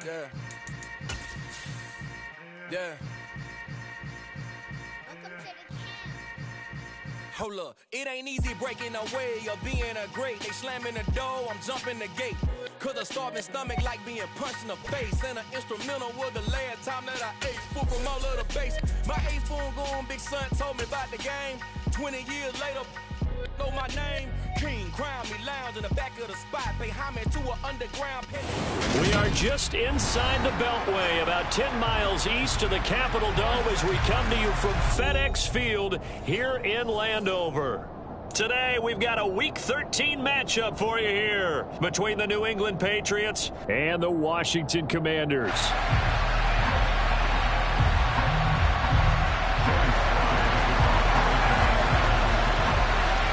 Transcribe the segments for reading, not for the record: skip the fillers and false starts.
Yeah. Yeah. Hold up, it ain't easy breaking away or being a great. They slamming the door, I'm jumping the gate. Cause a starving stomach like being punched in the face. And an instrumental was the last time that I ate food from all of the base. My A-spoon going, big son told me about the game. 20 years later, know my name. King, crown me, lounge in the back of the spot. Pay homage to an underground pit. We are just inside the Beltway, about 10 miles east of the Capitol Dome as we come to you from FedEx Field here in Landover. Today, we've got a Week 13 matchup for you here between the New England Patriots and the Washington Commanders.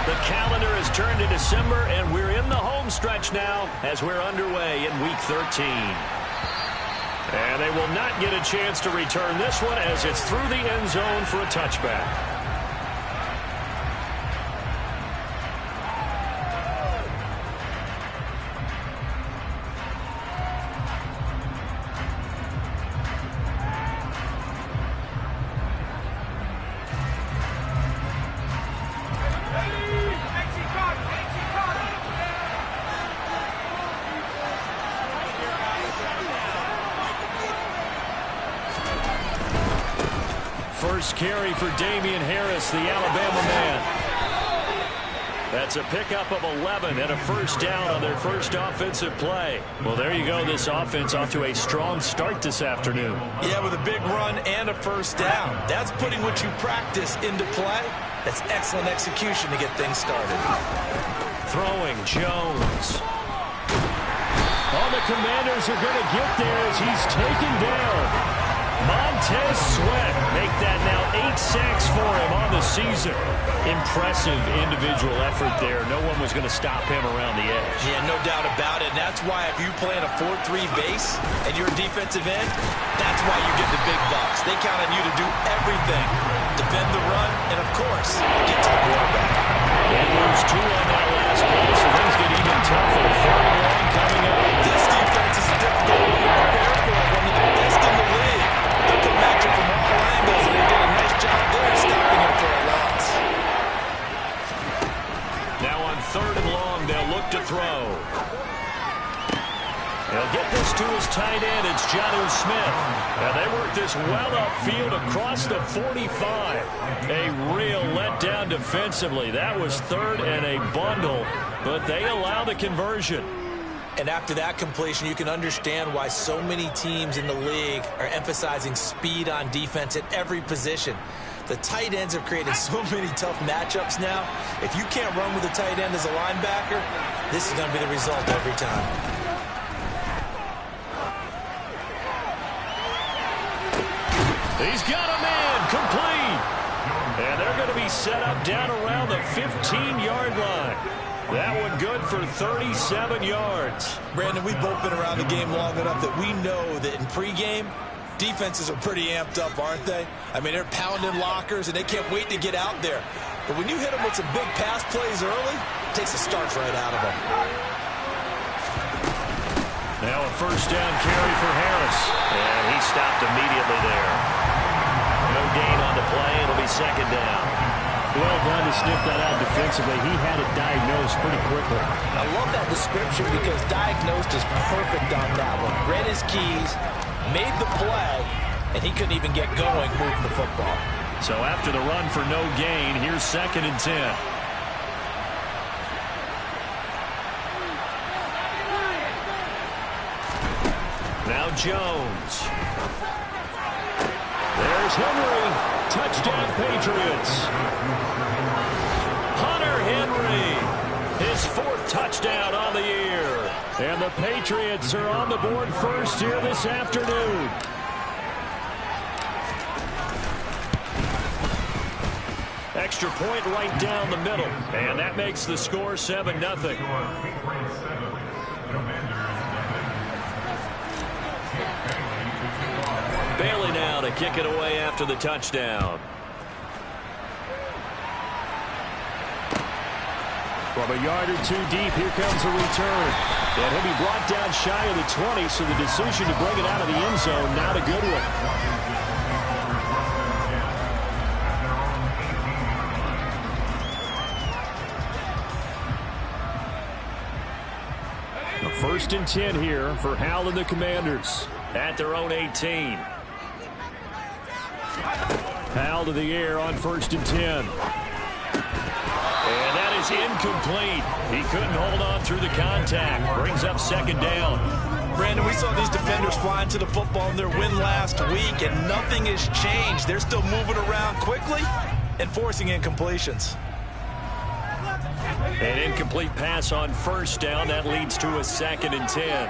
The calendar has turned to December, and we're in the home stretch now as we're underway in Week 13. And they will not get a chance to return this one as it's through the end zone for a touchback. First carry for Damian Harris, the Alabama man. That's a pickup of 11 and a first down on their first offensive play. Well, there you go. This offense off to a strong start this afternoon. Yeah, with a big run and a first down. That's putting what you practice into play. That's excellent execution to get things started. Throwing Jones. Oh, the Commanders are going to get there as he's taken down. Montez Sweat make that now 8 sacks for him on the season. Impressive individual effort there. No one was going to stop him around the edge. Yeah, no doubt about it. And that's why if you play in a 4-3 base and you're a defensive end, that's why you get the big bucks. They count on you to do everything. Defend the run and, of course, get to the quarterback. And lose 2 on that last play, so things get even tougher. 3rd and long coming up. This defense is a difficult one to prepare for. One of the best in the league. They can match it from all angles, and they did a nice job there stopping him for a loss. Now on 3rd and long, they'll look to throw. They'll get this to his tight end. It's Jonnu Smith. And they work this well upfield across the 45. A real letdown defensively. That was 3rd and a bundle, but they allow the conversion. And after that completion, you can understand why so many teams in the league are emphasizing speed on defense at every position. The tight ends have created so many tough matchups now. If you can't run with a tight end as a linebacker, this is going to be the result every time. He's got a man complete. And they're going to be set up down around the 15-yard line. That one good for 37 yards. Brandon, we've both been around the game long enough that we know that in pregame, defenses are pretty amped up, aren't they? I mean, they're pounding lockers, and they can't wait to get out there. But when you hit them with some big pass plays early, it takes the starch right out of them. Now a first down carry for Harris. And he stopped immediately there. No gain on the play. It'll be 2nd down. Well done to sniff that out defensively. He had it diagnosed pretty quickly. I love that description because diagnosed is perfect on that one. Read his keys, made the play, and he couldn't even get going moving the football. So after the run for no gain, here's 2nd and 10. Now Jones. There's Henry. Touchdown, Patriots. Hunter Henry. His 4th touchdown on the year. And the Patriots are on the board first here this afternoon. Extra point right down the middle. And that makes the score 7-0. Bailey now to kick it away after the touchdown. From a yard or two deep, here comes a return. And he'll be brought down shy of the 20, so the decision to bring it out of the end zone, not a good one. A 1st and 10 here for Hal and the Commanders at their own 18. Hal to the air on 1st and 10. And that is incomplete. He couldn't hold on through the contact. Brings up 2nd down. Brandon, we saw these defenders flying to the football in their win last week, and nothing has changed. They're still moving around quickly and forcing incompletions. An incomplete pass on 1st down. That leads to a 2nd and 10.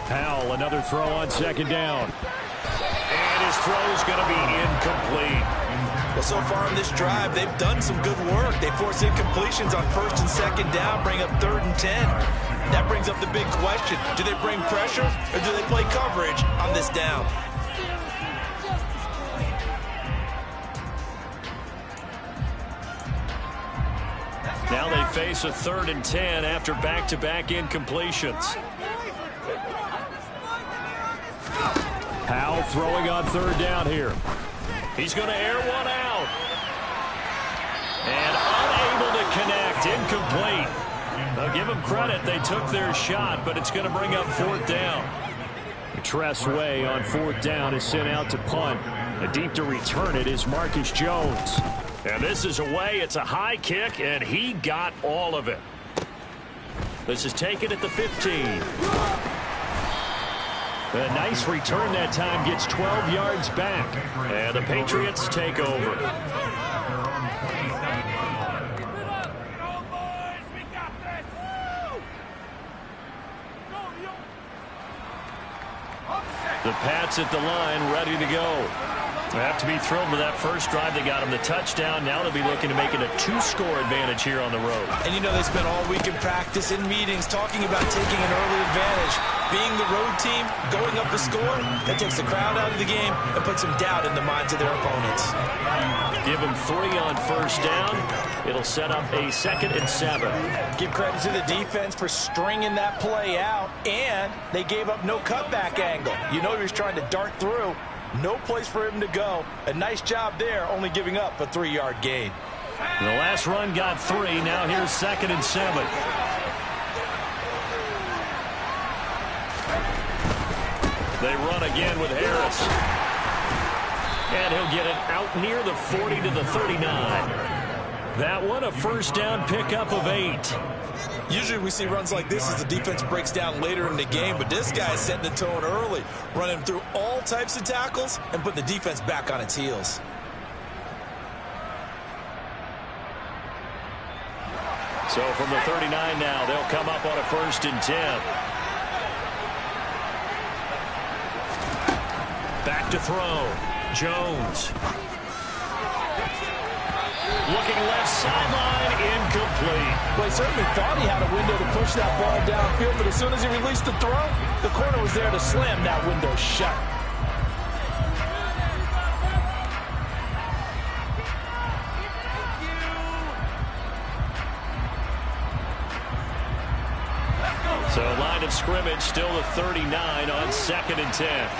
Howell, another throw on 2nd down. And his throw's going to be incomplete. Well, so far in this drive, they've done some good work. They force incompletions on 1st and 2nd down, bring up 3rd and 10. That brings up the big question. Do they bring pressure or do they play coverage on this down? Now they face a 3rd and 10 after back-to-back incompletions. Howell throwing on 3rd down here. He's going to air one out. And unable to connect. Incomplete. Now give them credit. They took their shot, but it's going to bring up 4th down. Tressway on 4th down is sent out to punt. A deep to return it is Marcus Jones. And this is away. It's a high kick, and he got all of it. This is taken at the 15. A nice return that time, gets 12 yards back. And the Patriots take over. The Pats at the line, ready to go. They have to be thrilled with that first drive. They got them the touchdown. Now they'll be looking to make it a 2-score advantage here on the road. And you know they spent all week in practice, in meetings, talking about taking an early advantage. Being the road team, going up the score, that takes the crowd out of the game and puts some doubt in the minds of their opponents. Give them 3 on 1st down. It'll set up a 2nd and 7. Give credit to the defense for stringing that play out, and they gave up no cutback angle. You know he was trying to dart through. No place for him to go. A nice job there, only giving up a 3-yard gain. The last run got 3. Now here's 2nd and 7. They run again with Harris. And he'll get it out near the 40 to the 39. That one, a 1st down pickup of 8. Usually we see runs like this as the defense breaks down later in the game, but this guy is setting the tone early, running through all types of tackles and putting the defense back on its heels. So from the 39 now, they'll come up on a 1st and 10. Back to throw. Jones. Looking left sideline, incomplete. Well, he certainly thought he had a window to push that ball downfield, but as soon as he released the throw, the corner was there to slam that window shut. So line of scrimmage still the 39 on 2nd and 10.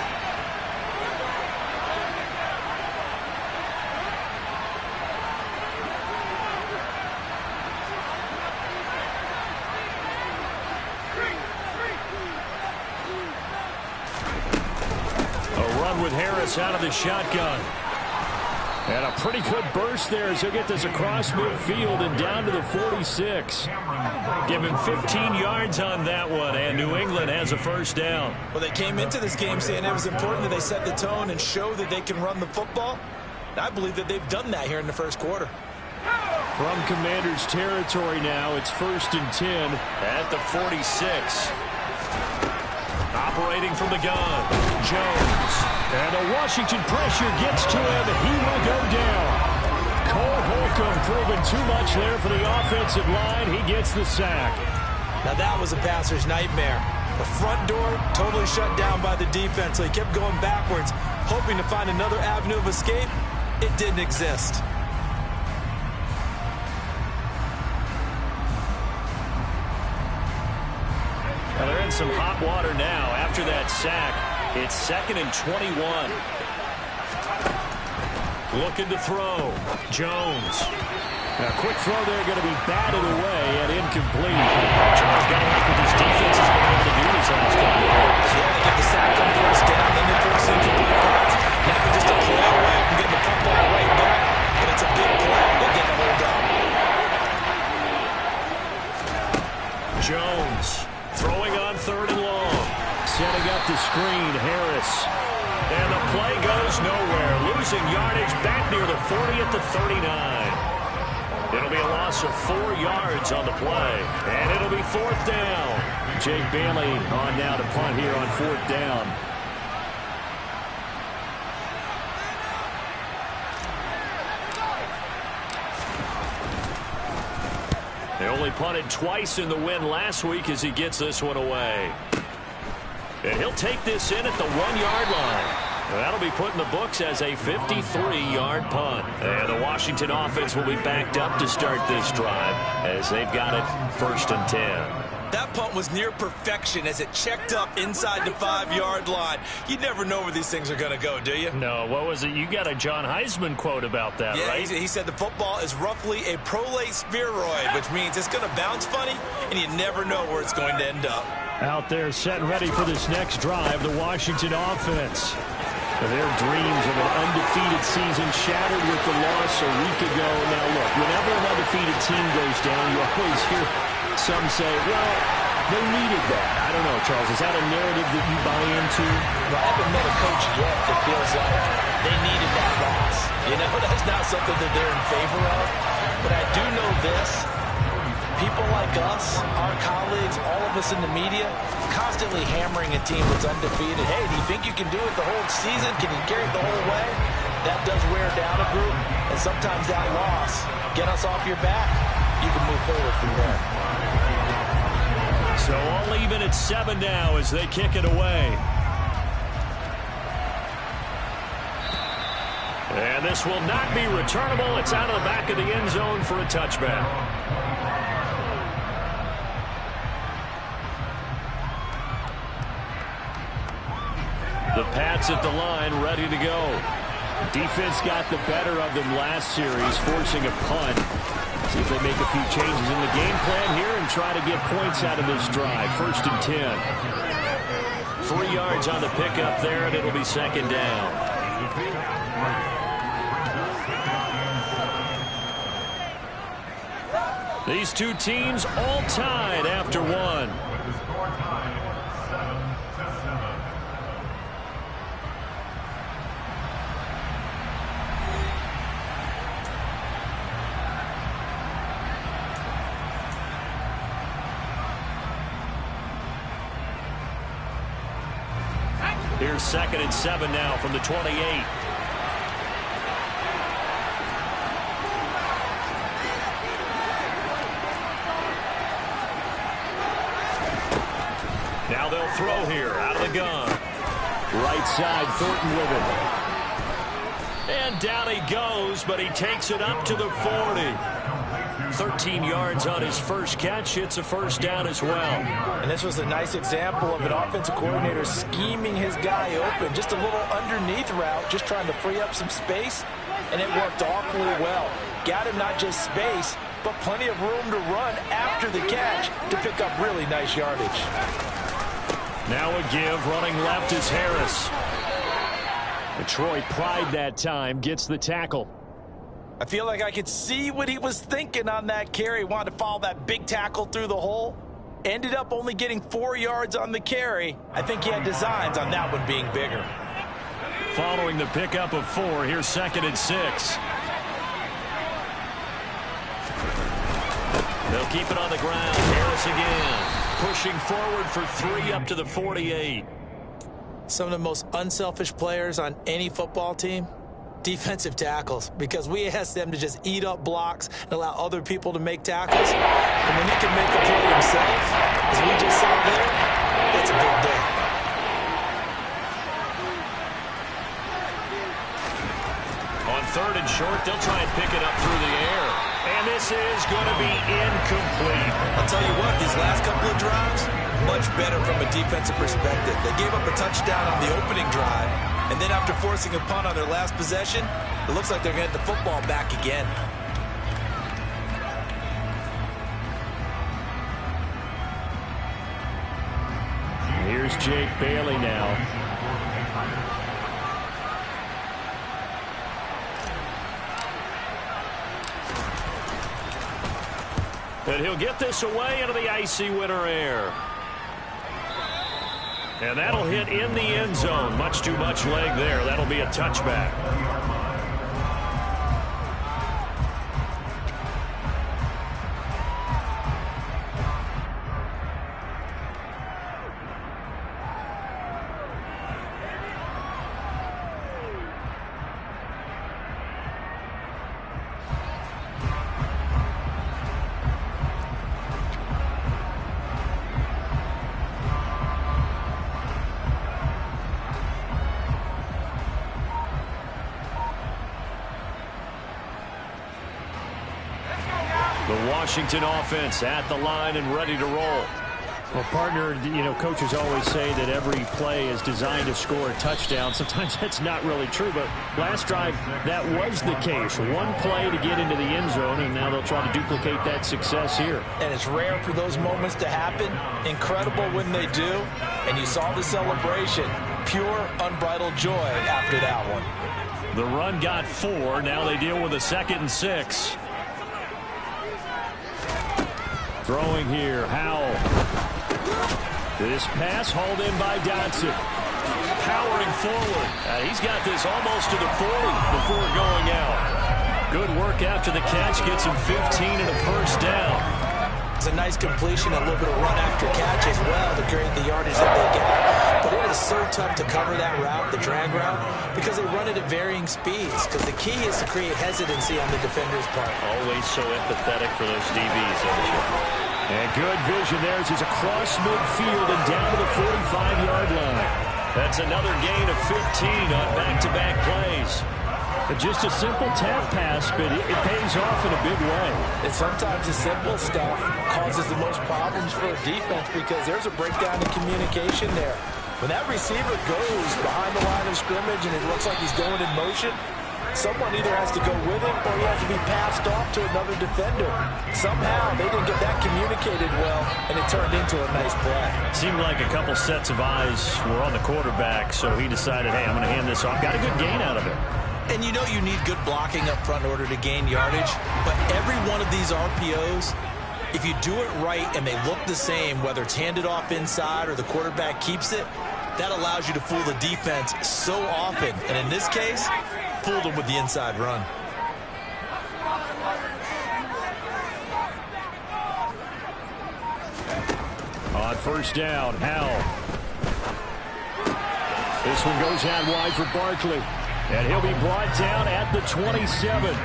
With Harris out of the shotgun. And a pretty good burst there as he'll get this across midfield and down to the 46. Give him 15 yards on that one, and New England has a 1st down. Well, they came into this game saying it was important that they set the tone and show that they can run the football. And I believe that they've done that here in the 1st quarter. From Commanders territory now, it's 1st and 10 at the 46. Operating from the gun, Jones. And the Washington pressure gets to him, and he will go down. Cole Holcomb proving too much there for the offensive line. He gets the sack. Now that was a passer's nightmare. The front door totally shut down by the defense, so he kept going backwards, hoping to find another avenue of escape. It didn't exist. in some hot water now after that sack. It's 2nd and 21. Looking to throw. Jones. A quick throw there, going to be batted away and incomplete. Charles got to like what this defense has been able to do these last couple of games. Yeah, they get the sack on first down, then they force incomplete pass. Now they're just a play away from getting the football right back, but it's a big play. They get a hold up. Jones throwing on 3rd and long. Setting up the screen, Harris. And the play goes nowhere. Losing yardage back near the 40 at the 39. It'll be a loss of 4 yards on the play. And it'll be 4th down. Jake Bailey on now to punt here on 4th down. They only punted twice in the win last week as he gets this one away. And he'll take this in at the 1-yard line. That'll be put in the books as a 53-yard punt. And the Washington offense will be backed up to start this drive as they've got it 1st and 10. That punt was near perfection as it checked up inside the 5-yard line. You never know where these things are going to go, do you? No, what was it? You got a John Heisman quote about that, yeah, right? He said the football is roughly a prolate spheroid, which means it's going to bounce funny, and you never know where it's going to end up. Out there set and ready for this next drive, the Washington offense. Their dreams of an undefeated season shattered with the loss a week ago. Now, look, whenever an undefeated team goes down, you always hear some say, well, they needed that. I don't know, Charles. Is that a narrative that you buy into? Well, I haven't met a coach yet that feels like they needed that loss. You know, that's not something that they're in favor of. But I do know this. People like us, our colleagues, all of us in the media, constantly hammering a team that's undefeated. Hey, do you think you can do it the whole season? Can you carry it the whole way? That does wear down a group. And sometimes that loss, get us off your back, you can move forward from there. So all even at 7 now as they kick it away. And this will not be returnable. It's out of the back of the end zone for a touchback. The Pats at the line, ready to go. Defense got the better of them last series, forcing a punt. See if they make a few changes in the game plan here and try to get points out of this drive. 1st and 10. 3 yards on the pickup there, and it'll be 2nd down. These two teams all tied after one. Here's 2nd and 7 now from the 28. Now they'll throw here out of the gun. Right side, Thornton with it. And down he goes, but he takes it up to the 40. 13 yards on his first catch. It's a 1st down as well. And this was a nice example of an offensive coordinator scheming his guy open. Just a little underneath route, just trying to free up some space. And it worked awfully well. Got him not just space, but plenty of room to run after the catch to pick up really nice yardage. Now a give. Running left is Harris. Detroit Pride that time gets the tackle. I feel like I could see what he was thinking on that carry. Wanted to follow that big tackle through the hole. Ended up only getting 4 yards on the carry. I think he had designs on that one being bigger. Following the pickup of 4, here's 2nd and 6. They'll keep it on the ground. Harris again. Pushing forward for 3 up to the 48. Some of the most unselfish players on any football team, defensive tackles, because we ask them to just eat up blocks and allow other people to make tackles. And when he can make a play himself, as we just saw there, that's a big day. On 3rd and short, they'll try and pick it up through the air. And this is going to be incomplete. I'll tell you what, these last couple of drives, much much better from a defensive perspective. They gave up a touchdown on the opening drive, and then after forcing a punt on their last possession, it looks like they're going to get the football back again. Here's Jake Bailey now. And he'll get this away into the icy winter air. And that'll hit in the end zone. Much too much leg there. That'll be a touchback. The Washington offense at the line and ready to roll. Well, partner, coaches always say that every play is designed to score a touchdown. Sometimes that's not really true, but last drive, that was the case. One play to get into the end zone, and now they'll try to duplicate that success here. And it's rare for those moments to happen. Incredible when they do. And you saw the celebration. Pure, unbridled joy after that one. The run got 4. Now they deal with a 2nd and 6. Throwing here, Howell. This pass hauled in by Dotson. Powering forward. He's got this almost to the 40 before going out. Good work after the catch. Gets him 15 and a first down. It's a nice completion, a little bit of run after catch as well to create the yardage that they got. But it is so tough to cover that route, the drag route, because they run it at varying speeds. Because the key is to create hesitancy on the defender's part. Always so empathetic for those DBs, aren't you? And good vision there as he's across midfield and down to the 45-yard line. That's another gain of 15 on back-to-back plays. But just a simple tap pass, but it pays off in a big way. And sometimes the simple stuff causes the most problems for a defense because there's a breakdown in communication there. When that receiver goes behind the line of scrimmage and it looks like he's going in motion, someone either has to go with him or he has to be passed off to another defender. Somehow they didn't get that communicated well, and it turned into a nice play. Seemed like a couple sets of eyes were on the quarterback, so he decided, hey, I'm going to hand this off. Got a good gain out of it. And you know you need good blocking up front in order to gain yardage, but every one of these RPOs, if you do it right and they look the same, whether it's handed off inside or the quarterback keeps it, that allows you to fool the defense so often. And in this case, fooled them with the inside run. On first down, Howell. This one goes out wide for Barkley. And he'll be brought down at the 27.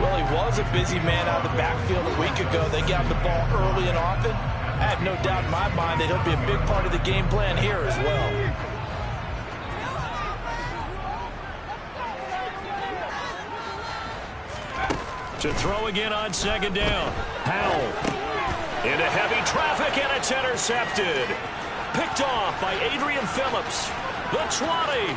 Well, he was a busy man out of the backfield a week ago. They got the ball early and often. I have no doubt in my mind that he'll be a big part of the game plan here as well. To throw again on second down. Howell. Into heavy traffic, and it's intercepted. Picked off by Adrian Phillips. The 20.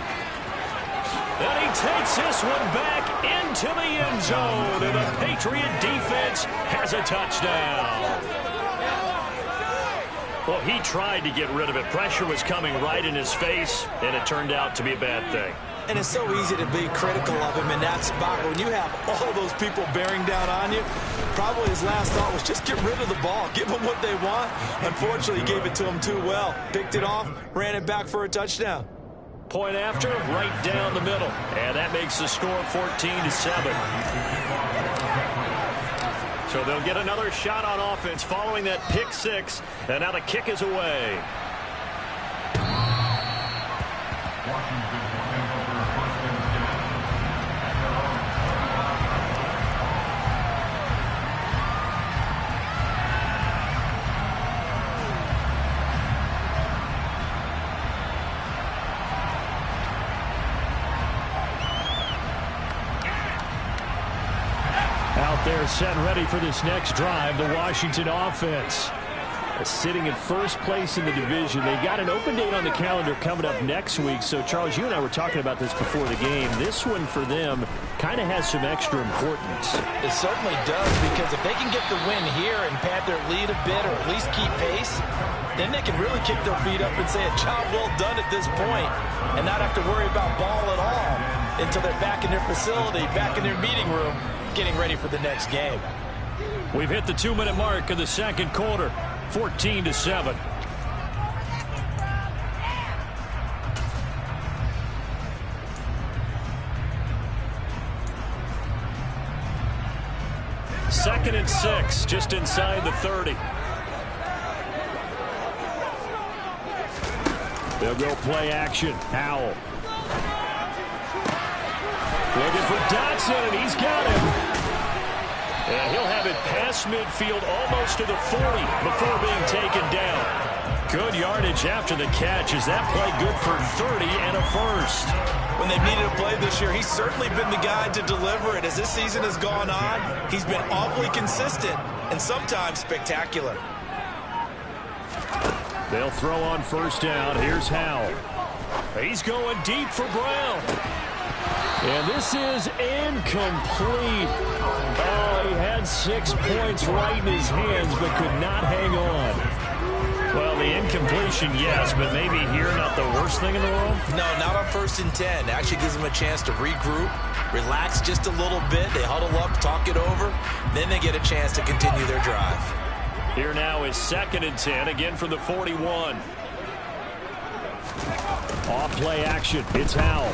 And he takes this one back into the end zone. And the Patriot defense has a touchdown. Well, he tried to get rid of it. Pressure was coming right in his face, and it turned out to be a bad thing. And it's so easy to be critical of him in that spot. When you have all those people bearing down on you, probably his last thought was just get rid of the ball. Give them what they want. Unfortunately, he gave it to them too well. Picked it off, ran it back for a touchdown. Point after, right down the middle. And that makes the score 14-7. So they'll get another shot on offense following that pick six. And now the kick is away. Out there set ready for this next drive, the Washington offense. Sitting in first place in the division. They've got an open date on the calendar coming up next week. So, Charles, you and I were talking about this before the game. This one for them kind of has some extra importance. It certainly does, because if they can get the win here and pad their lead a bit or at least keep pace, then they can really kick their feet up and say a job well done at this point and not have to worry about ball at all until they're back in their facility, back in their meeting room, getting ready for the next game. We've hit the 2-minute mark of the second quarter, 14-7. Second and 6, just inside the 30. They'll go play action. Howell. Looking for Dotson, and he's got him. And he'll have it past midfield almost to the 40 before being taken down. Good yardage after the catch. Is that play good for 30 and a first? When they've needed a play this year, he's certainly been the guy to deliver it. As this season has gone on, he's been awfully consistent and sometimes spectacular. They'll throw on first down. Here's Howell. He's going deep for Brown. And this is incomplete. Oh, he had 6 points right in his hands but could not hang on. Well, the incompletion, yes, but maybe here not the worst thing in the world? No, not on 1st and 10. Actually gives them a chance to regroup, relax just a little bit. They huddle up, talk it over. Then they get a chance to continue their drive. Here now is 2nd and 10, again from the 41. Off play action. It's Howell.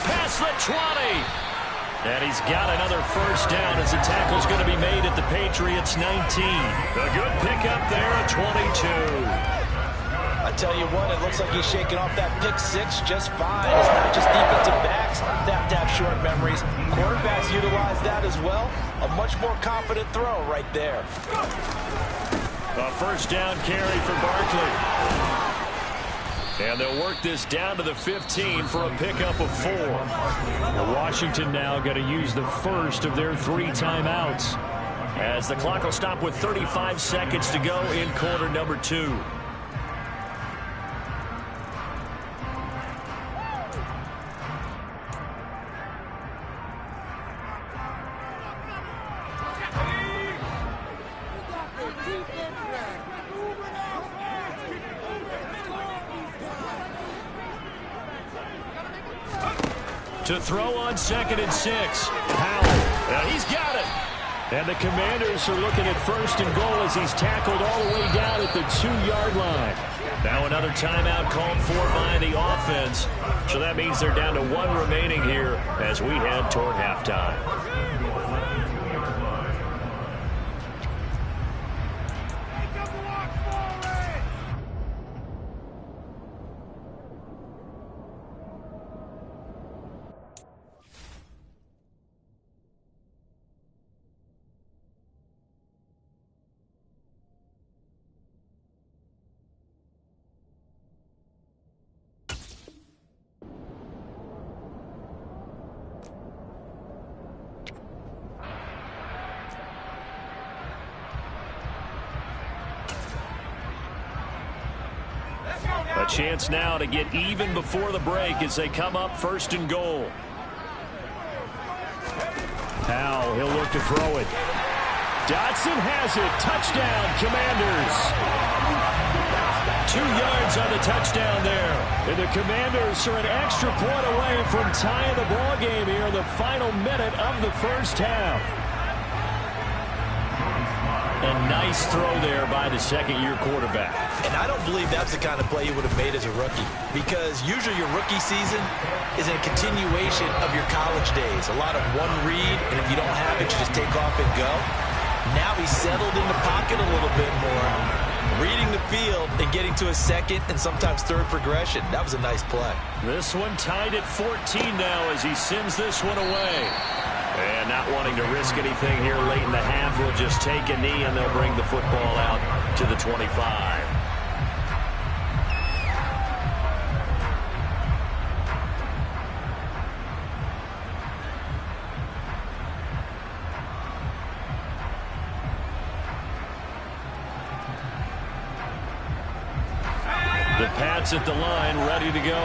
Past the 20. And he's got another first down as the tackle's going to be made at the Patriots 19. A good pickup there at 22. I tell you what, it looks like he's shaking off that pick six just fine. It's not just defensive backs that have short memories. Quarterbacks utilize that as well. A much more confident throw right there. A first down carry for Barkley. And they'll work this down to the 15 for a pickup of 4. Washington now going to use the first of their 3 timeouts, as the clock will stop with 35 seconds to go in quarter number 2. To throw on 2nd and 6. Howell. Now he's got it. And the Commanders are looking at 1st and goal as he's tackled all the way down at the 2-yard line. Now another timeout called for by the offense. So that means they're down to 1 remaining here as we head toward halftime. A chance now to get even before the break as they come up 1st and goal. Howell, he'll look to throw it. Dotson has it. Touchdown, Commanders. 2 yards on the touchdown there. And the Commanders are an extra point away from tying the ball game here in the final minute of the first half. A nice throw there by the 2nd-year quarterback. And I don't believe that's the kind of play you would have made as a rookie, because usually your rookie season is a continuation of your college days. A lot of one read, and if you don't have it, you just take off and go. Now he's settled in the pocket a little bit more, reading the field and getting to a 2nd and sometimes 3rd progression. That was a nice play. This one tied at 14 now as he sends this one away. And not wanting to risk anything here late in the half, we'll just take a knee and they'll bring the football out to the 25. The Pats at the line, ready to go.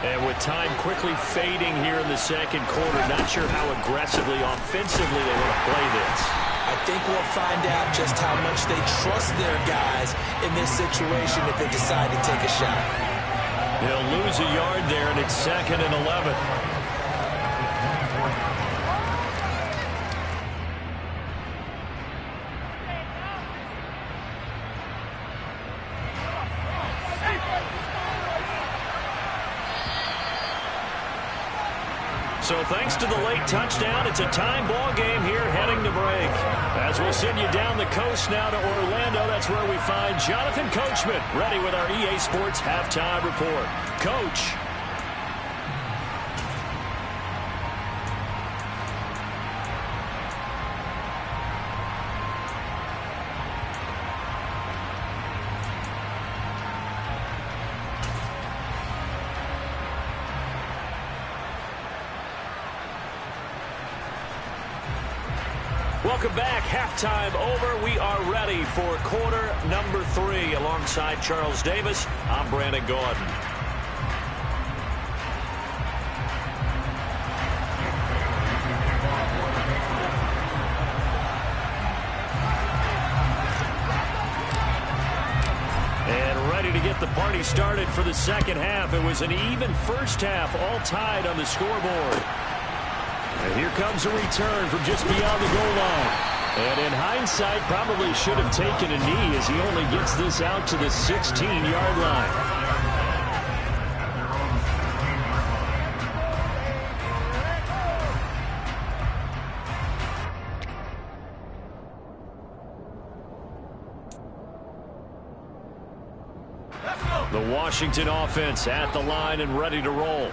And with time quickly fading here in the second quarter, not sure how aggressively, offensively they want to play this. I think we'll find out just how much they trust their guys in this situation if they decide to take a shot. They'll lose a yard there, and it's 2nd and 11. So thanks to the late touchdown, it's a time ball game here heading to break. As we'll send you down the coast now to Orlando, that's where we find Jonathan Coachman ready with our EA Sports Halftime Report. Coach. Welcome back. Halftime over. We are ready for quarter number 3. Alongside Charles Davis, I'm Brandon Gordon. And ready to get the party started for the second half. It was an even first half, all tied on the scoreboard. And here comes a return from just beyond the goal line. And in hindsight, probably should have taken a knee as he only gets this out to the 16-yard line. The Washington offense at the line and ready to roll.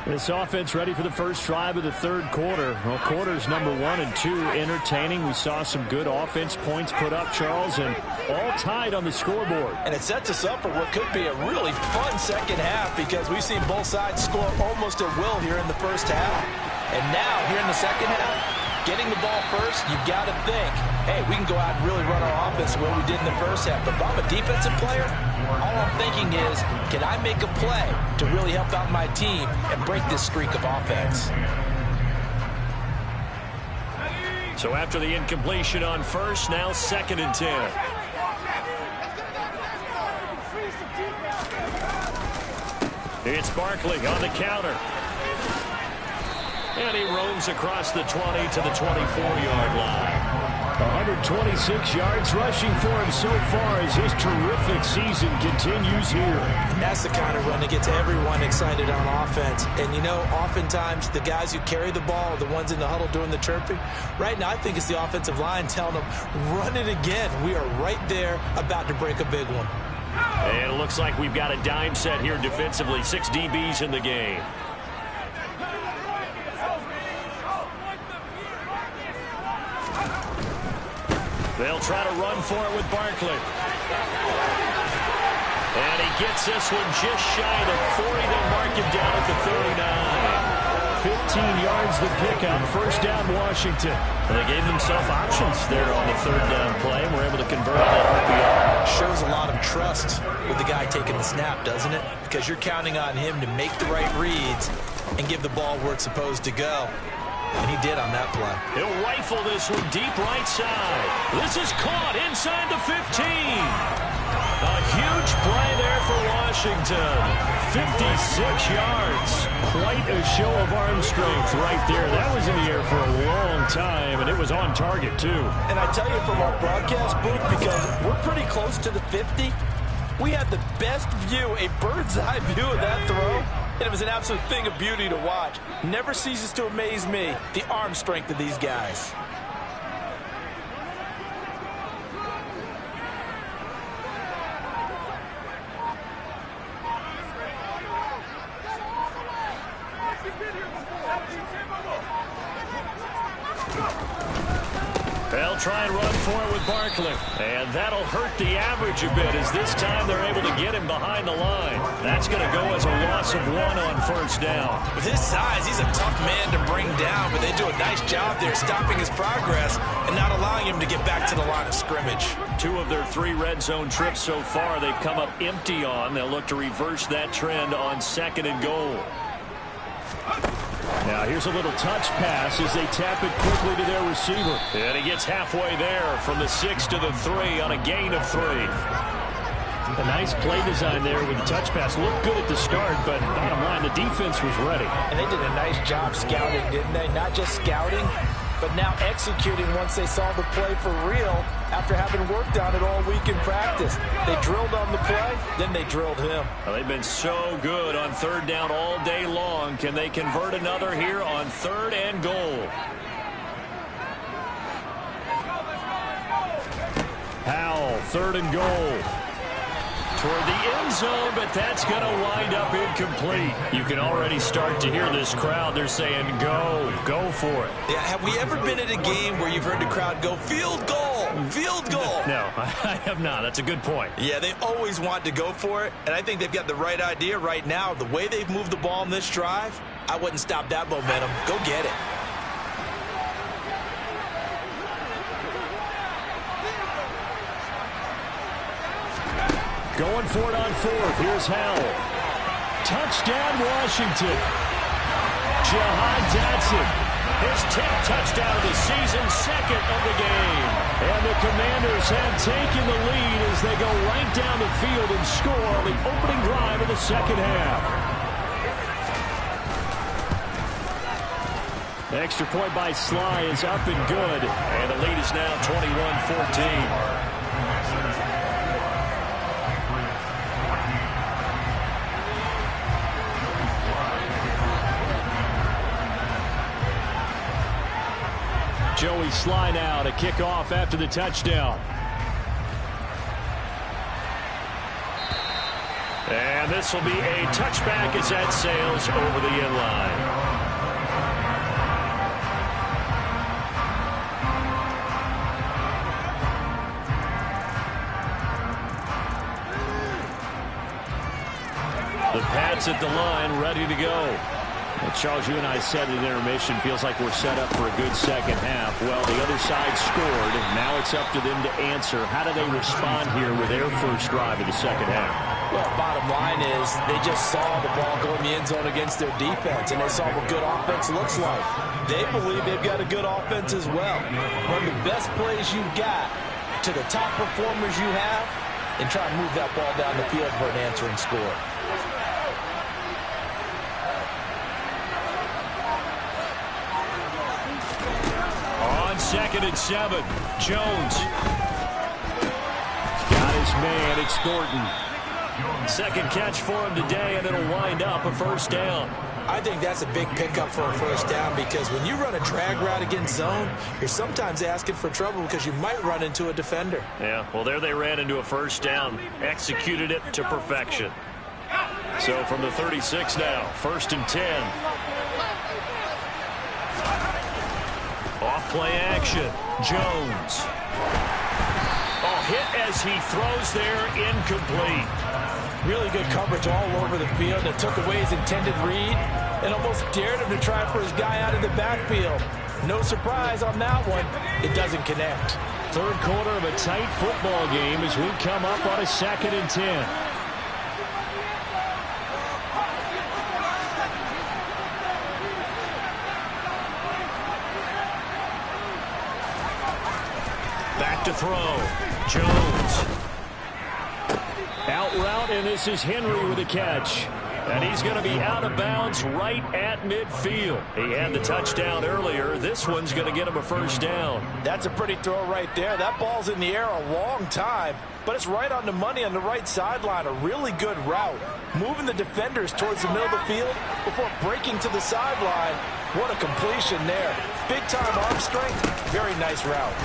This offense ready for the first drive of the third quarter. Well, quarters number 1 and 2 entertaining. We saw some good offense points put up, Charles, and all tied on the scoreboard. And it sets us up for what could be a really fun second half because we've seen both sides score almost at will here in the first half. And now, here in the second half, getting the ball first, you've got to think, hey, we can go out and really run our offense the way we did in the first half. But if I'm a defensive player, all I'm thinking is, can I make a play to really help out my team and break this streak of offense? So after the incompletion on first, now 2nd and 10. It's Barkley on the counter. And he roams across the 20 to the 24-yard line. 126 yards rushing for him so far as his terrific season continues here. That's the kind of run that gets everyone excited on offense. And, you know, oftentimes the guys who carry the ball are the ones in the huddle doing the chirping. Right now, I think it's the offensive line telling them, run it again. We are right there about to break a big one. And it looks like we've got a dime set here defensively. 6 DBs in the game. They'll try to run for it with Barkley. And he gets this one just shy of the 40. They'll mark him down at the 39. 15 yards the pickup. First down, Washington. And they gave themselves options there on the third down play, and were able to convert on that RPO. Shows a lot of trust with the guy taking the snap, doesn't it? Because you're counting on him to make the right reads and give the ball where it's supposed to go. And he did on that play. He'll rifle this one deep right side. This is caught inside the 15. A huge play there for Washington. 56 yards. Quite a show of arm strength right there. That was in the air for a long time, and it was on target, too. And I tell you from our broadcast booth, because we're pretty close to the 50, we had the best view, a bird's eye view of that throw. And it was an absolute thing of beauty to watch. Never ceases to amaze me, the arm strength of these guys. They'll try and run for it with Barkley. And that'll hurt the average a bit, as this time they're able to get him behind the line. That's going to go as a loss of 1 on first down. With his size, he's a tough man to bring down, but they do a nice job there stopping his progress and not allowing allowing him to get back to the line of scrimmage. 2 of their 3 red zone trips so far they've come up empty on. They'll look to reverse that trend on 2nd and goal. Now here's a little touch pass as they tap it quickly to their receiver. And he gets halfway there from the 6 to the 3 on a gain of 3. A nice play design there with the touch pass. Looked good at the start, but bottom line, the defense was ready. And they did a nice job scouting, didn't they? Not just scouting, but now executing once they saw the play for real after having worked on it all week in practice. They drilled on the play, then they drilled him. Well, they've been so good on 3rd down all day long. Can they convert another here on 3rd and goal? Howell, 3rd and goal. Toward the end zone, but that's going to wind up incomplete. You can already start to hear this crowd. They're saying, go for it. Yeah, have we ever been at a game where you've heard the crowd go, field goal, field goal? No, I have not. That's a good point. Yeah, they always want to go for it, and I think they've got the right idea right now. The way they've moved the ball in this drive, I wouldn't stop that momentum. Go get it. Going for it on 4th. Here's Howell. Touchdown, Washington. Jahan Dotson. His 10th touchdown of the season, 2nd of the game. And the Commanders have taken the lead as they go right down the field and score on the opening drive of the 2nd half. The extra point by Sly is up and good. And the lead is now 21-14. Joey Sly now to kick off after the touchdown. And this will be a touchback as that sails over the end line. The Pats at the line, ready to go. Well, Charles, you and I said in intermission, feels like we're set up for a good 2nd half. Well, the other side scored, and now it's up to them to answer. How do they respond here with their first drive of the 2nd half? Well, bottom line is they just saw the ball go in the end zone against their defense, and they saw what good offense looks like. They believe they've got a good offense as well. Run the best plays you've got to the top performers you have, and try and move that ball down the field for an answering score. On 2nd and 7, Jones. Got his man, it's Thornton. 2nd catch for him today, and it'll wind up a 1st down. I think that's a big pickup for a 1st down because when you run a drag route against zone, you're sometimes asking for trouble because you might run into a defender. Yeah, well, there they ran into a 1st down. Executed it to perfection. So from the 36 now, 1st and 10. Off play action. Jones. Oh, hit as he throws there, incomplete. Really good coverage all over the field that took away his intended read and almost dared him to try for his guy out of the backfield. No surprise on that one. It doesn't connect. 3rd quarter of a tight football game as we come up on a 2nd and 10. Back to throw. Jones. Out route, and this is Henry with a catch. And he's going to be out of bounds right at midfield. He had the touchdown earlier. This one's going to get him a 1st down. That's a pretty throw right there. That ball's in the air a long time, but it's right on the money on the right sideline. A really good route. Moving the defenders towards the middle of the field before breaking to the sideline. What a completion there. Big-time arm strength. Very nice route.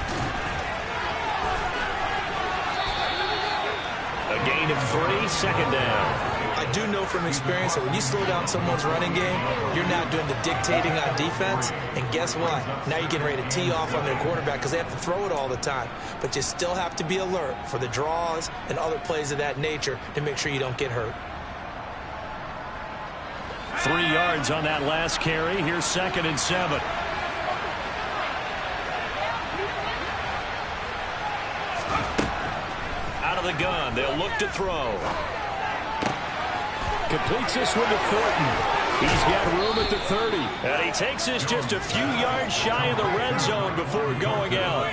A gain of 3, 2nd down. I do know from experience that when you slow down someone's running game, you're not doing the dictating on defense. And guess what? Now you're getting ready to tee off on their quarterback because they have to throw it all the time. But you still have to be alert for the draws and other plays of that nature to make sure you don't get hurt. 3 yards on that last carry. Here's 2nd and 7. out of the gun. They'll look to throw. Completes this one to Thornton. He's got room at the 30. And he takes this just a few yards shy of the red zone before going out.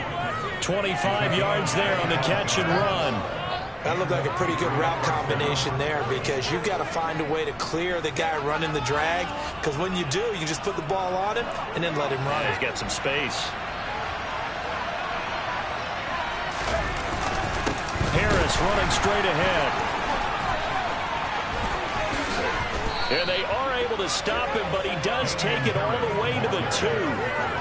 25 yards there on the catch and run. That looked like a pretty good route combination there, because you've got to find a way to clear the guy running the drag, because when you do, you just put the ball on him and then let him run. Yeah, he's got some space. Harris running straight ahead. And they are able to stop him, but he does take it all the way to the 2.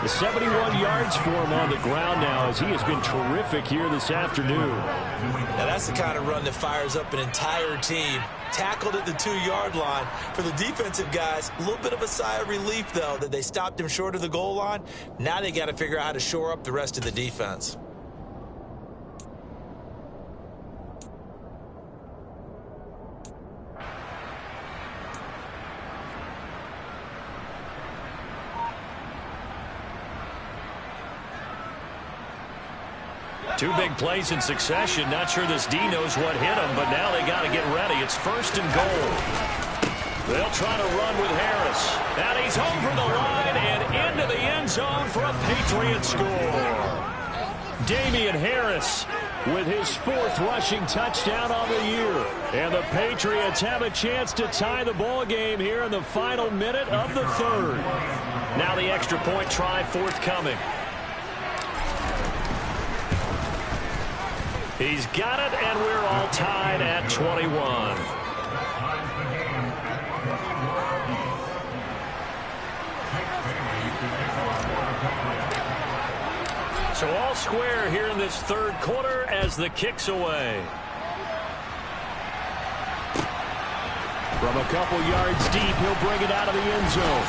The 71 yards for him on the ground now, as he has been terrific here this afternoon. Now that's the kind of run that fires up an entire team. Tackled at the 2-yard line. For the defensive guys, a little bit of a sigh of relief, though, that they stopped him short of the goal line. Now they got to figure out how to shore up the rest of the defense. Two big plays in succession. Not sure this D knows what hit him, but now they got to get ready. It's 1st and goal. They'll try to run with Harris. And he's over the line and into the end zone for a Patriot score. Damian Harris with his 4th rushing touchdown on the year. And the Patriots have a chance to tie the ball game here in the final minute of the 3rd. Now the extra point try forthcoming. He's got it, and we're all tied at 21. So all square here in this 3rd quarter as the kick's away. From a couple yards deep, he'll bring it out of the end zone.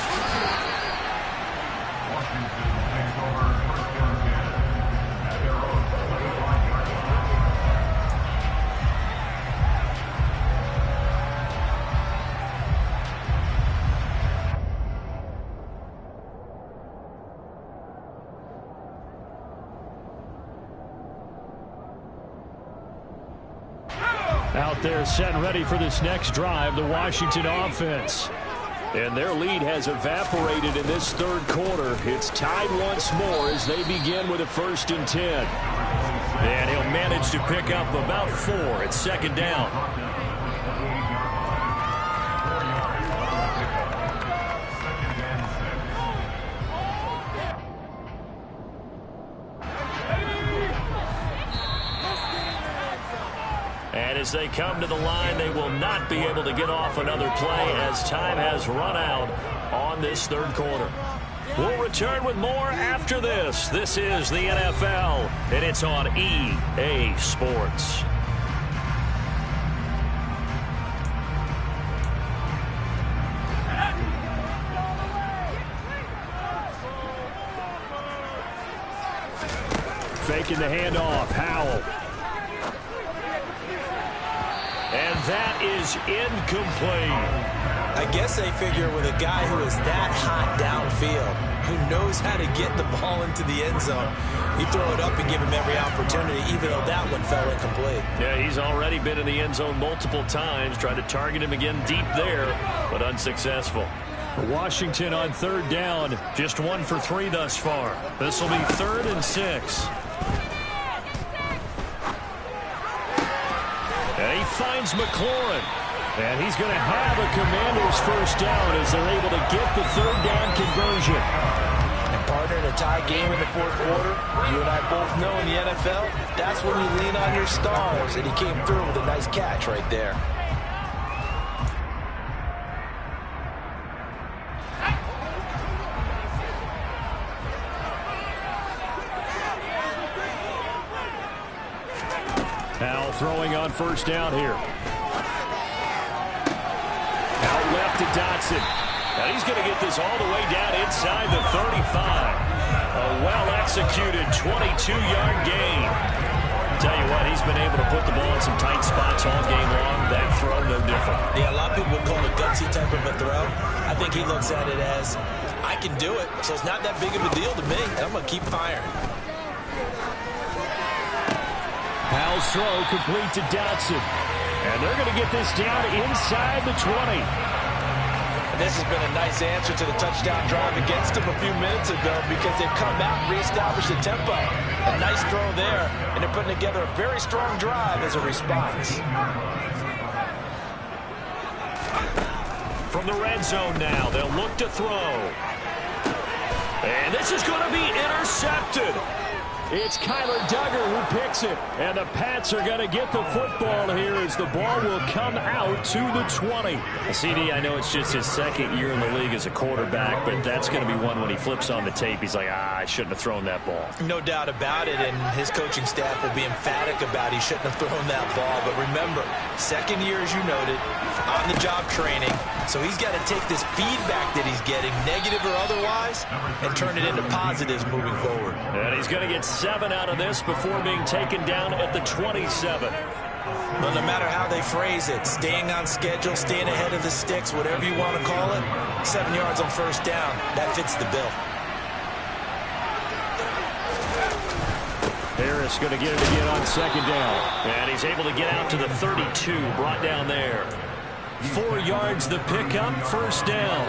Out there set and ready for this next drive, the Washington offense. And their lead has evaporated in this 3rd quarter. It's tied once more as they begin with a 1st and 10. And he'll manage to pick up about 4. It's 2nd down. And as they come to the line, they will not be able to get off another play as time has run out on this 3rd quarter. We'll return with more after this. This is the NFL, and it's on EA Sports. Faking the handoff, Howell. And that is incomplete. I guess they figure with a guy who is that hot downfield, who knows how to get the ball into the end zone, you throw it up and give him every opportunity, even though that one fell incomplete. Yeah, he's already been in the end zone multiple times, tried to target him again deep there, but unsuccessful. Washington on 3rd down, just 1 for 3 thus far. This will be 3rd and 6. And he finds McLaurin. And he's going to have a Commanders 1st down as they're able to get the 3rd down conversion. And partner, in a tie game in the 4th quarter, you and I both know in the NFL, that's when you lean on your stars. And he came through with a nice catch right there. Now throwing on 1st down here. Out left to Dotson. And he's going to get this all the way down inside the 35. A well-executed 22-yard gain. Tell you what, he's been able to put the ball in some tight spots all game long. That throw, no different. Yeah, a lot of people would call it a gutsy type of a throw. I think he looks at it as, I can do it, so it's not that big of a deal to me. I'm going to keep firing. Powell's throw complete to Dotson. And they're going to get this down inside the 20. And this has been a nice answer to the touchdown drive against them a few minutes ago because they've come out and reestablished the tempo. A nice throw there, and they're putting together a very strong drive as a response. From the red zone now, they'll look to throw. And this is going to be intercepted. It's Kyler Duggar who picks it. And the Pats are going to get the football here as the ball will come out to the 20. CD, I know it's just his second year in the league as a quarterback, but that's going to be one when he flips on the tape. He's like, I shouldn't have thrown that ball. No doubt about it, and his coaching staff will be emphatic about he shouldn't have thrown that ball. But remember, second year, as you noted, on-the-job training. So he's got to take this feedback that he's getting, negative or otherwise, and turn it into positives moving forward. And he's going to get 7 out of this before being taken down at the 27. Well, no matter how they phrase it, staying on schedule, staying ahead of the sticks, whatever you want to call it, 7 yards on first down, that fits the bill. Harris going to get it again on second down. And he's able to get out to the 32, brought down there. 4 yards the pickup, first down.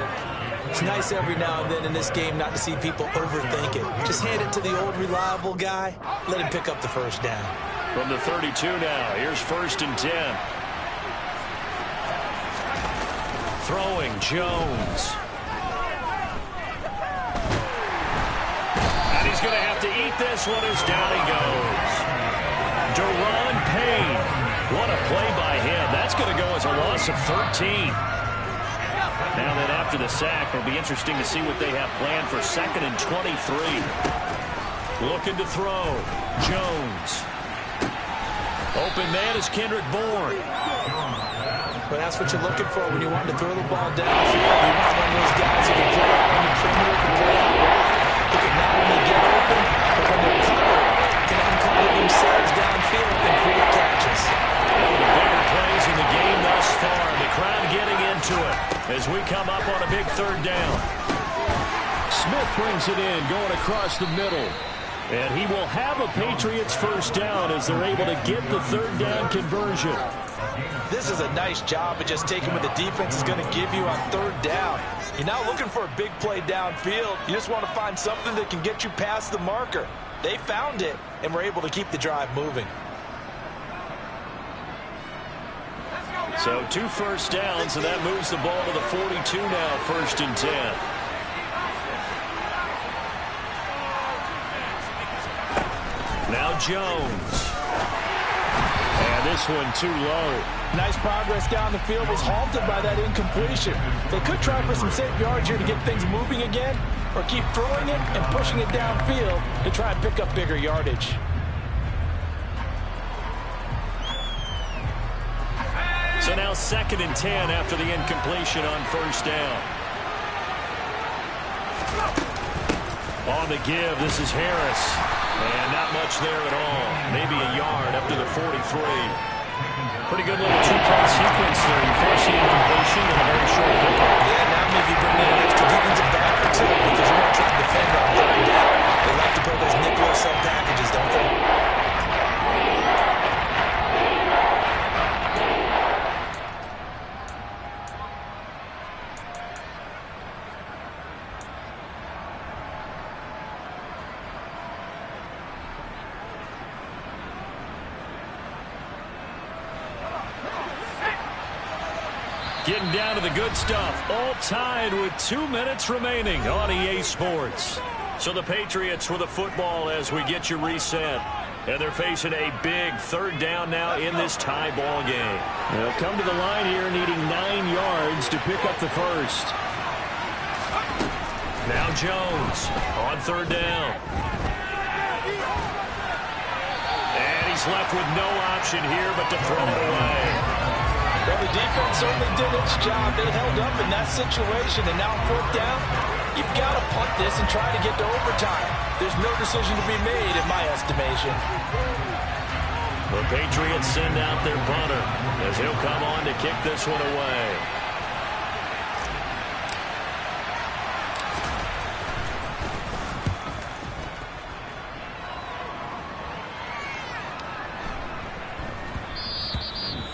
It's nice every now and then in this game not to see people overthink it. Just hand it to the old reliable guy, let him pick up the first down. From the 32 now, here's first and 10. Throwing, Jones. And he's going to have to eat this one as down he goes. Deron Payne. What a play by him. That's going to go as a loss of 13. Now then, after the sack, it'll be interesting to see what they have planned for 2nd and 23. Looking to throw. Jones. Open man is Kendrick Bourne. But that's what you're looking for when you want to throw the ball downfield. You want one of those guys who can play out on the perimeter, can play out wide, who can not only get open, but when they're covered, can uncover themselves downfield and create catches. One of the bigger plays in the game thus far. The crowd getting into it as we come up on a big third down. Smith brings it in, going across the middle. And he will have a Patriots first down as they're able to get the third down conversion. This is a nice job of just taking what the defense is going to give you on third down. You're not looking for a big play downfield. You just want to find something that can get you past the marker. They found it and were able to keep the drive moving. So 2 first downs, and that moves the ball to the 42 now, first and 10. Now Jones. And this one too low. Nice progress down the field, was halted by that incompletion. They could try for some safe yards here to get things moving again, or keep throwing it and pushing it downfield to try and pick up bigger yardage. So now 2nd and 10 after the incompletion on first down. On the give, this is Harris. And not much there at all. Maybe a yard up to the 43. Pretty good little 2-part sequence there. You force the incompletion in a very short pickup. Yeah, now maybe bring in an extra defensive back or two because you're going to try to defend on third down. They like to put those nickel sub packages, don't they? Getting down to the good stuff. All tied with 2 minutes remaining on EA Sports. So the Patriots with the football as we get you reset. And they're facing a big third down now in this tie ball game. They'll come to the line here needing 9 yards to pick up the first. Now Jones on third down. And he's left with no option here but to throw it away. Well, the defense certainly did its job. They held up in that situation, and now on fourth down, you've got to punt this and try to get to overtime. There's no decision to be made, in my estimation. The Patriots send out their punter as he'll come on to kick this one away.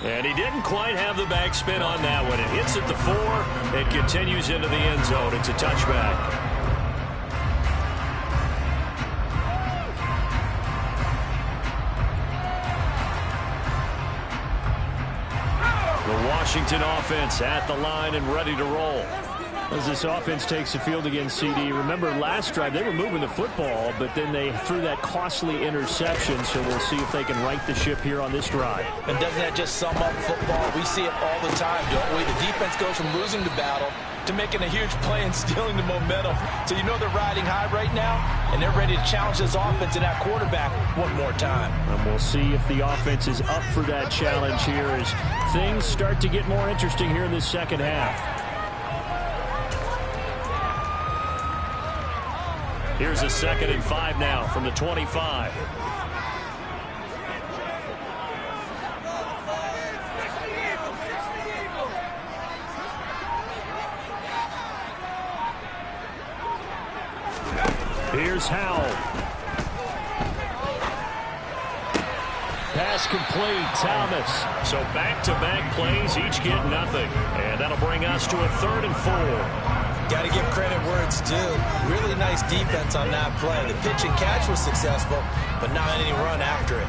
And he didn't quite have the backspin on that one. It hits at the 4. It continues into the end zone. It's a touchback. The Washington offense at the line and ready to roll. As this offense takes the field against CD, remember last drive they were moving the football, but then they threw that costly interception, so we'll see if they can right the ship here on this drive. And doesn't that just sum up football? We see it all the time, don't we? The defense goes from losing the battle to making a huge play and stealing the momentum. So you know they're riding high right now, and they're ready to challenge this offense and that quarterback one more time. And we'll see if the offense is up for that challenge here as things start to get more interesting here in this second half. Here's a 2nd and 5 now from the 25. Here's Howell. Pass complete, Thomas. So back-to-back plays, each get nothing. And that'll bring us to a 3rd and 4. Got to give credit where it's due. Really nice defense on that play. The pitch and catch was successful, but not any run after it.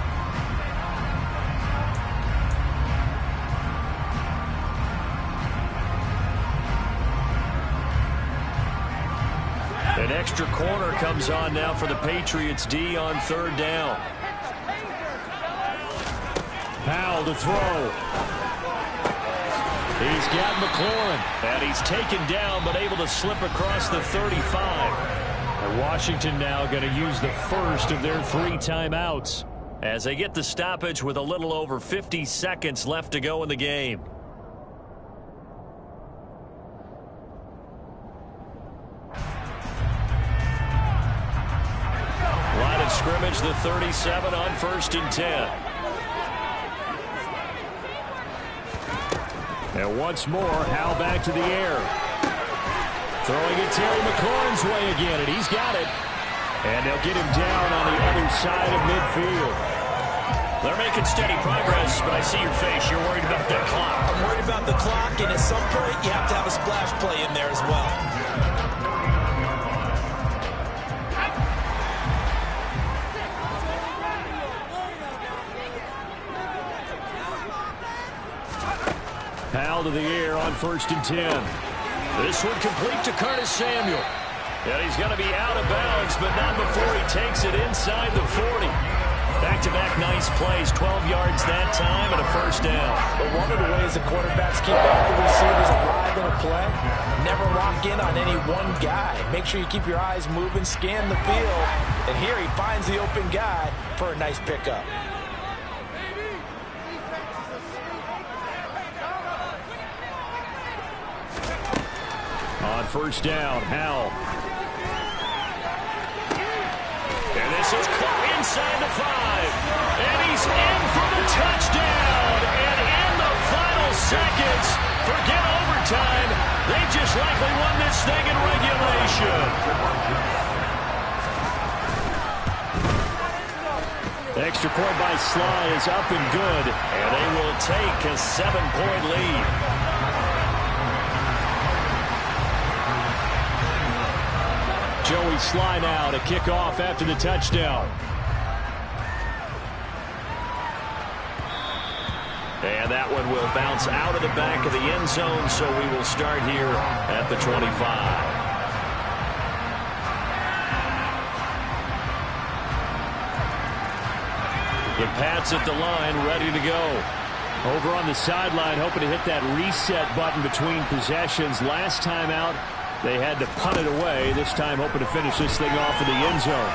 An extra corner comes on now for the Patriots D on 3rd down. Powell to throw. He's got McLaurin. And he's taken down, but able to slip across the 35. And Washington now going to use the first of their 3 timeouts. As they get the stoppage with a little over 50 seconds left to go in the game. Line of scrimmage, the 37 on 1st and 10. And once more, Howell back to the air. Throwing it Terry McLaurin's way again, and he's got it. And they'll get him down on the other side of midfield. They're making steady progress, but I see your face. You're worried about that clock. I'm worried about the clock, and at some point, you have to have a splash play in there as well. Powell to the air on 1st and 10. This one complete to Curtis Samuel. And he's going to be out of bounds, but not before he takes it inside the 40. Back-to-back nice plays, 12 yards that time and a 1st down. But one of the ways the quarterbacks keep all the receivers alive in a play, never lock in on any one guy. Make sure you keep your eyes moving, scan the field, and here he finds the open guy for a nice pickup. On 1st down, Howell. And this is caught inside the 5. And he's in for the touchdown. And in the final seconds, forget overtime. They just likely won this thing in regulation. The extra point by Sly is up and good. And they will take a 7-point lead. Joey Sly now to kick off after the touchdown. And that one will bounce out of the back of the end zone, so we will start here at the 25. The Pats at the line, ready to go. Over on the sideline, hoping to hit that reset button between possessions. Last time out, they had to punt it away. This time hoping to finish this thing off in the end zone.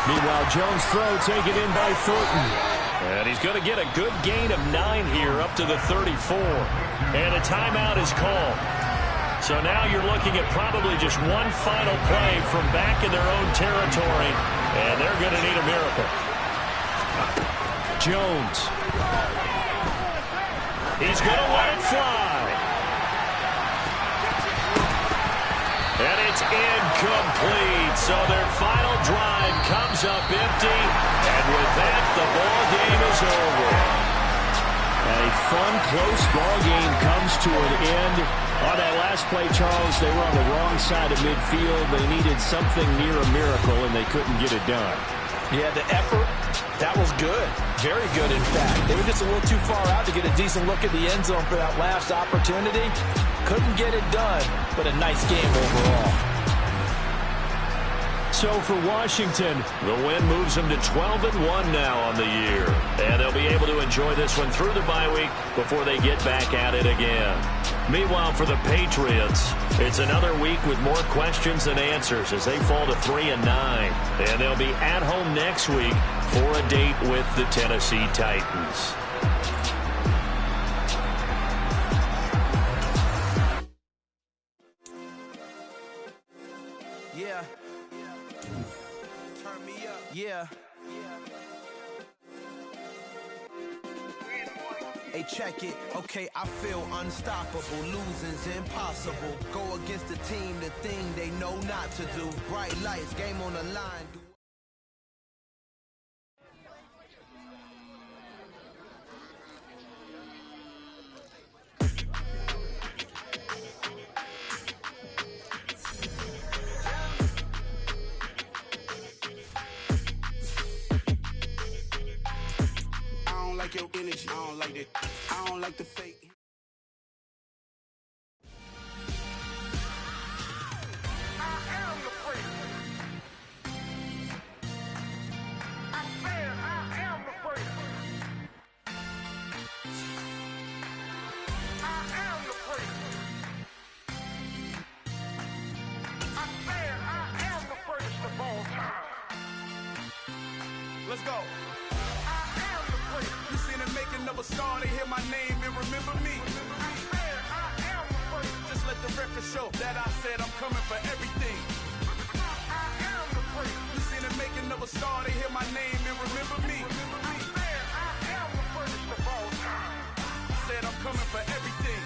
Meanwhile, Jones' throw taken in by Thornton. And he's going to get a good gain of 9 here up to the 34. And a timeout is called. So now you're looking at probably just one final play from back in their own territory. And they're going to need a miracle. Jones. He's going to let it fly. And it's incomplete. So their final drive comes up empty. And with that, the ball game is over. And he fun, close ball game comes to an end. On that last play, Charles, they were on the wrong side of midfield. They needed something near a miracle, and they couldn't get it done. Yeah, the effort, that was good. Very good, in fact. They were just a little too far out to get a decent look at the end zone for that last opportunity. Couldn't get it done, but a nice game overall. So for Washington, the win moves them to 12-1 now on the year. And they'll be able to enjoy this one through the bye week before they get back at it again. Meanwhile, for the Patriots, it's another week with more questions than answers as they fall to 3-9. And they'll be at home next week for a date with the Tennessee Titans. Yeah. Turn me up. Yeah. Hey, check it. Okay, I feel unstoppable. Losing's impossible. Go against the team, the thing they know not to do. Bright lights, game on the line. Your energy, I don't like it. I don't like the fake. I am the freak. I said I am the freak. I am the freak. I said I am the freakest of all time. Let's go. You seen the making of a star, they hear my name and remember me. I said I am the first. Just let the record show that I said I'm coming for everything. I am the first. You seen the making of a star, they hear my name and remember me. I said I am the first of all time. I said I'm coming for everything.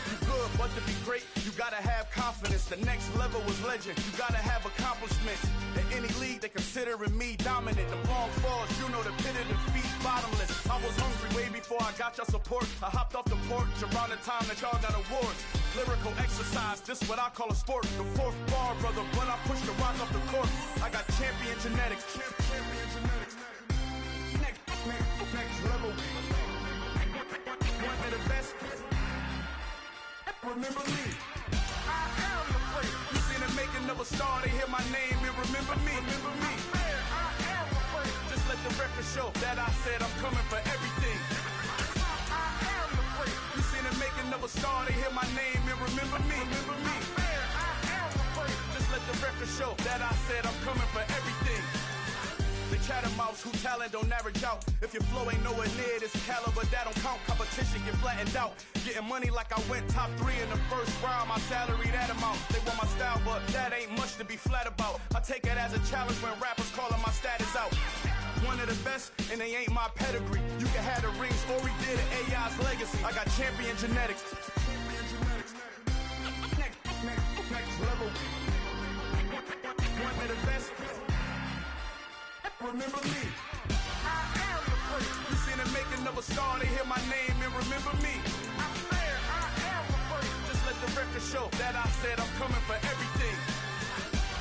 You good, but to be great, you gotta have confidence. The next level was legend. You gotta have accomplishments. In any league, they considering me dominant. The long falls, you know the pit of defeat, bottomless. I was hungry way before I got your support. I hopped off the porch around the time that y'all got awards. Lyrical exercise, this what I call a sport. The fourth bar, brother, when I push the rock off the court. I got champion genetics. Champion genetics. Next level. One of the best. Remember me. I am the freak. You seen the making of a star, they hear my name and remember me. Remember me. I am the freak. Just let the record show that I said I'm coming for everything. I am the freak. You seen the making of a star, they hear my name and remember me. Remember me. I am the freak. Just let the record show that I said I'm coming for everything. The chattermouths who talent don't average out. If your flow ain't nowhere near this caliber, that don't count. Competition get flattened out. Getting money like I went top 3 in the first round. My salary that amount. They want my style, but that ain't much to be flat about. I take it as a challenge when rappers calling my status out. One of the best, and they ain't my pedigree. You can have the rings, or we did it, AI's legacy. I got champion genetics. Next level. One of the best. Remember me. I am the freak. You seen the making of a star, they hear my name and remember me. I said I am the freak. Just let the record show that I said I'm coming for everything.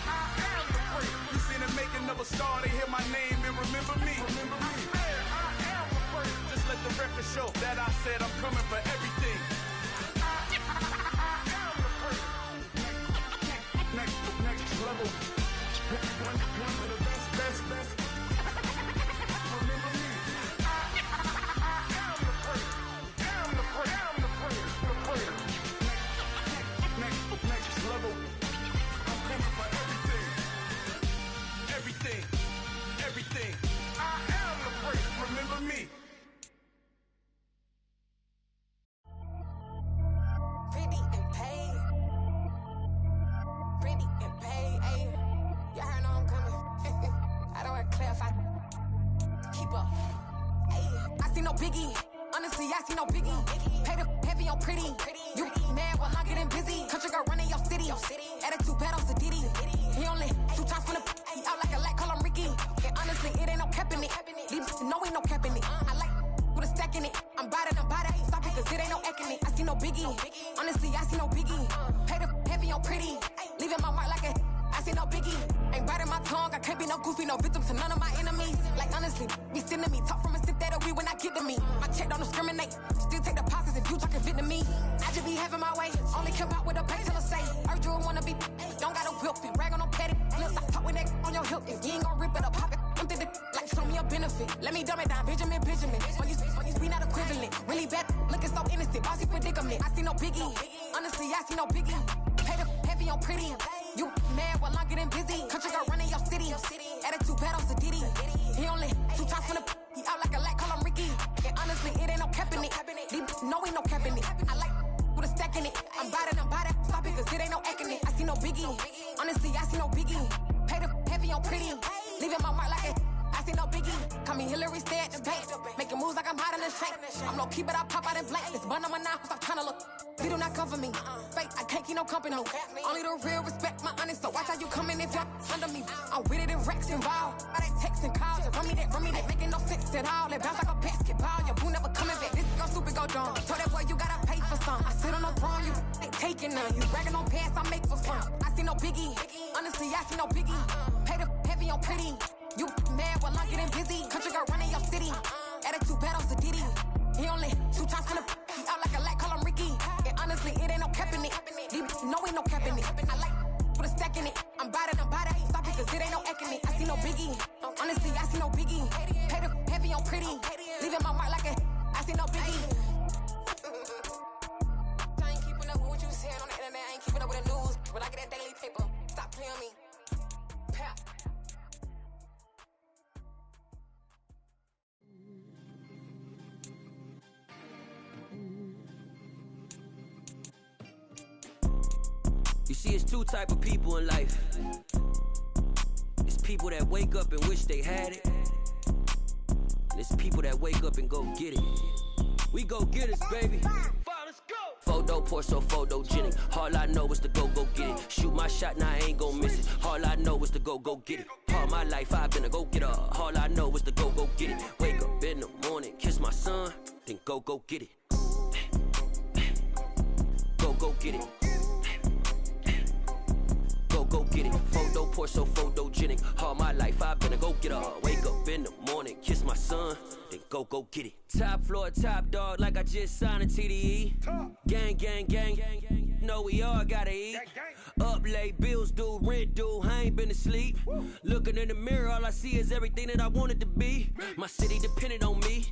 I am the freak. You seen the making of a star, they hear my name and remember me. Remember me. I said I am the freak. Just let the record show that I said I'm coming for everything. I am the freak. Next level. One of the best. Everything. I am the freak. Remember me. Pretty and paid. Pretty and paid. Ayy. Y'all heard I'm coming. I don't wear clear if I keep up. Ayy. I see no biggie. Honestly, I see no biggie. Pay the heavy on pretty. You mad, well, I'm getting busy. Country girl running your city. Attitude bad on Sadiddy. He only 2 times from the out like a light, call him Ricky. And honestly, it ain't no cap in it. Leave know ain't no cap in it. I like with a stack in it. I'm bad at Stop it. it. I see no biggie. Honestly, I see no biggie. Pay the heavy on pretty. Leaving my mark like a. I see no biggie. Ain't biting my tongue. I can't be no goofy, no victim to none of my enemies. Like honestly, be sending me talk from a sip that we when I get to me. My check don't discriminate. Still take deposits if you talking Vietnamese. I just be having my way. Only come out with a pay till I say. Urge you wanna be. Don't gotta whip it. Brag on no petty. Lips, I talk with that on your hip. If you ain't gon' rip it up, pop it. I'm thinking like show me a benefit. Let me dumb it down, Benjamin. For you, we not equivalent. Really bad, looking so innocent. Bossy predicament. I see no biggie. Honestly, I see no biggie. Pay the heavy on pretty. You mad while I'm getting busy. Country girl running your city. Attitude bad on Diddy. He only 2 times from the. He out like a light, call him Ricky. And honestly, it ain't no cap in it. No, ain't no cap in it. I like with a stack in it. I'm bout it. Stop it, cause it ain't no acting it. I see no biggie. Honestly, I see no biggie. Pay the heavy on pretty. Leaving my mark like it. I see no biggie. Call me Hillary, stay at the bank. Making moves like I'm hot in the shank. I'm no keep it, I pop out in blank. It's bun on my knife, stop trying to look. They do not come for me. Fake, I can't keep no company. Only the real respect my honest. So watch how you coming if you're under me. I'm with it in Rex involved. All that text and calls. Run me that making no sense at all. They bounce like a basketball. Your boo never coming back. This go stupid, go dumb. Told that boy you gotta pay for some. I sit on the throne, you ain't taking none. You bragging on past, I make for fun. I see no biggie. Honestly, I see no biggie. Pay the heavy on pretty. You mad while I'm getting busy. Country girl running your city. Attitude bad on Diddy. He only 2 times from the. He out like a light, call him Ricky. And honestly, it ain't no cap in it. No, ain't no cap in it. I like with a stack in it. I'm bout it. Stop it, cause it ain't no acting it. I see no biggie. Honestly, I see no biggie. Pay the heavy on pretty. Leaving my mark like a. I see no biggie. I ain't keeping up with what you said on the internet. I ain't keeping up with the news. When I get that daily paper, stop playing me. Pap. You see, it's 2 type of people in life. It's people that wake up and wish they had it. And it's people that wake up and go get it. We go get it, baby. Let's go. Photo pour so photogenic. All I know is to go get it. Shoot my shot, now I ain't gon' miss it. All I know is to go get it. All my life I've been a go-getter. All I know is to go get it. Wake up in the morning, kiss my son, then go get it. Go get it. Go get it. Photo pour so photogenic. All my life I've been a go-getter. Wake up in the morning, kiss my son, then go get it. Top floor, top dog, like I just signed a TDE. Gang. Know we all gotta eat. Up late, bills due, rent due, I ain't been asleep. Looking in the mirror, all I see is everything that I wanted to be. My city depended on me,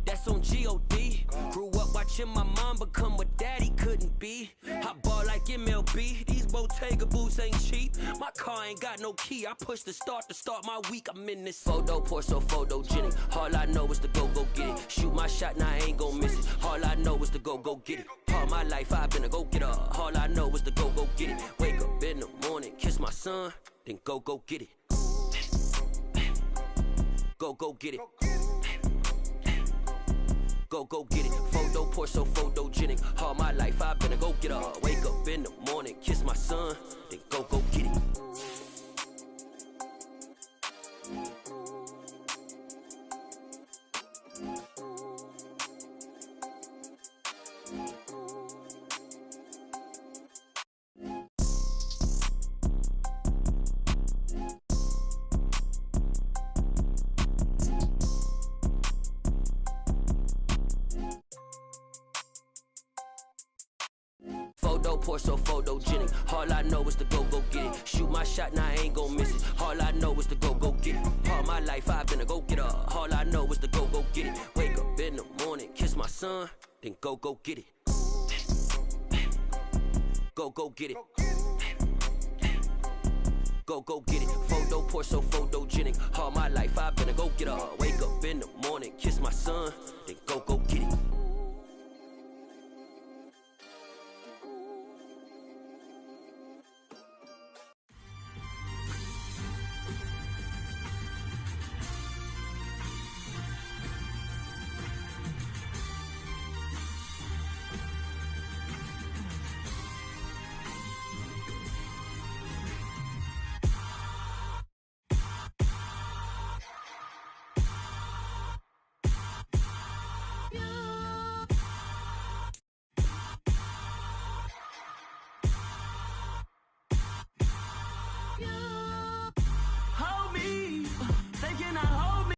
that's on G.O.D. Grew up watching my mom become what daddy couldn't be. I ball like MLB, these Bottega boots ain't cheap. My car ain't got no key, I push the start to start my week. I'm in this photo pour so photogenic. All I know is to go get it. Shoot my shot, now I ain't gon' miss it. All I know is to go get it. All my life I've been a go-getter. All I know is to go get it. Wake up in the morning, kiss my son, then go get it. Go get it. Go get it. Photo pour so photogenic. All my life I've been a go-getter. Wake up in the morning, kiss my son, then go get it. Photo pour so photogenic. All I know is to go get it. Shoot my shot, now I ain't gon' miss it. All I know is to go get it. All my life I've been a go-getter. All I know is to go get it. Wake up in the morning, kiss my son, then go get it. Go get it. Go get it. Photo pour so photogenic. All my life I've been a go-getter. Wake up in the morning, kiss my son,